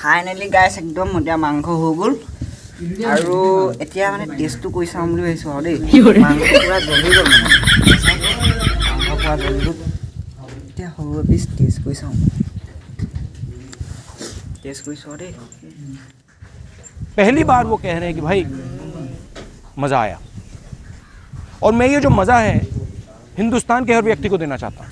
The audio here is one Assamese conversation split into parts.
ফাইনেলি গাইছ একদম মতিয়া মাংস হৈ গ'ল আৰু এতিয়া মানে টেষ্টটো কৰি চাম বুলি ভাবিছোঁ আৰু দেই মাংস পুৰা জ্বলি গ'ল মানে মাংস পুৰা জ্বলি গ'ল এতিয়া সৰু পিছ টেষ্ট কৰি চাওঁ टेस्ट कोई सॉरी पहली बार वो कह रहे हैं कि भाई मज़ा आया और मैं ये जो मज़ा है हिंदुस्तान के हर व्यक्ति को देना चाहता हूँ।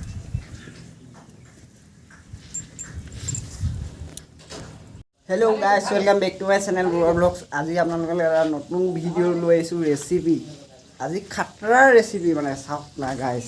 Hello guys welcome back to my channel बुरा ब्लॉग्स आज आपनालोकले এটা নতুন ভিডিও লৈ আইছো ৰেচিপি আজি খাটৰা ৰেচিপি মানে চাওক না গাইস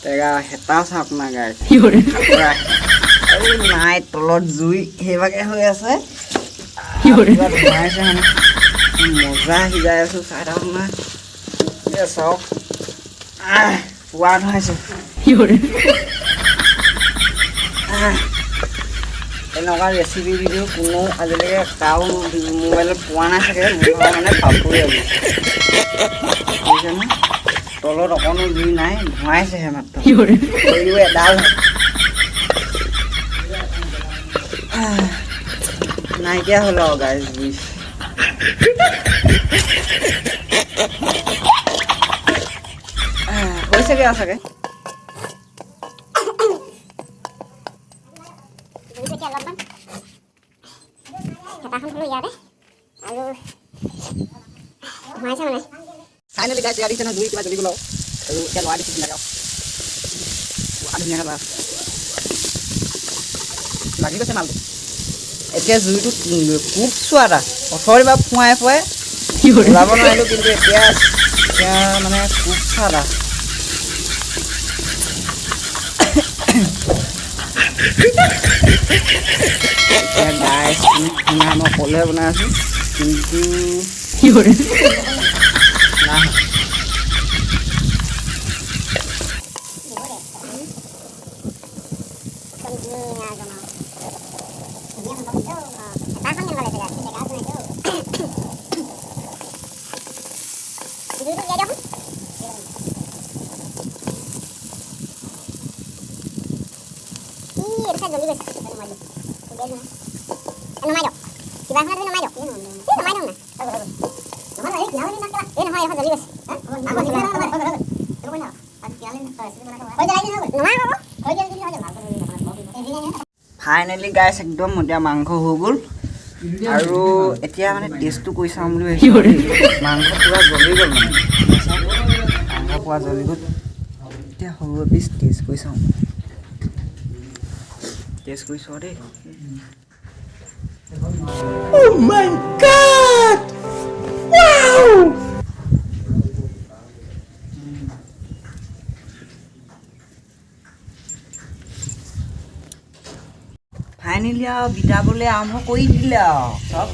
तेगा हेता चाওক না গাইস নাই তলত জুই হেবাকে হৈ আছে মজা সিজাই আছো চাই থাকক না চাওক সোৱাদ হৈছে এনেকুৱা ৰেচিপি ভিডিঅ' কোনো আজিলৈকে কাৰো মোবাইলত পোৱা নাই চাগে মোৰ মানে পাপৰি আছে বুজিছেনে তলত অকণো জুই নাই ধোঁৱাইছেহে মাত্ৰ কৰিও এডাল নাইকিয়া হ'ল আৰু গাইজ জুই হৈছেগৈ আৰু চাগে फाइनली गाइस तैयारी से जुई किला जल्दी बोलाओ तो क्या लगा दिखने लगाओ आदमी है बस লাগি গৈছে মালটো এতিয়া জুইটো খুব সোৱাদা অথৰি বা ফুৱাই ফুৱাই ওলাব নোৱাৰিলোঁ কিন্তু এতিয়া মানে খুব সোৱাদা গাইছ মই অকলে বনাই আছোঁ কিন্তু nah ফাইনেলি গাইছ একদম মতিয়া মাংস হৈ গ'ল আৰু এতিয়া মানে টেষ্টটো কৰি চাম বুলি ভাবিছোঁ মাংস পুৰা জ্বলি গ'ল মানে মাংস পুৰা জ্বলি গ'ল এতিয়া সৰু পিছ টেষ্ট কৰি চাওঁ টেষ্ট কৰি চোৱা দেই Oh my God! Wow! Finally আৰু বিটাবলৈ আৰম্ভ কৰি দিলে আৰু চব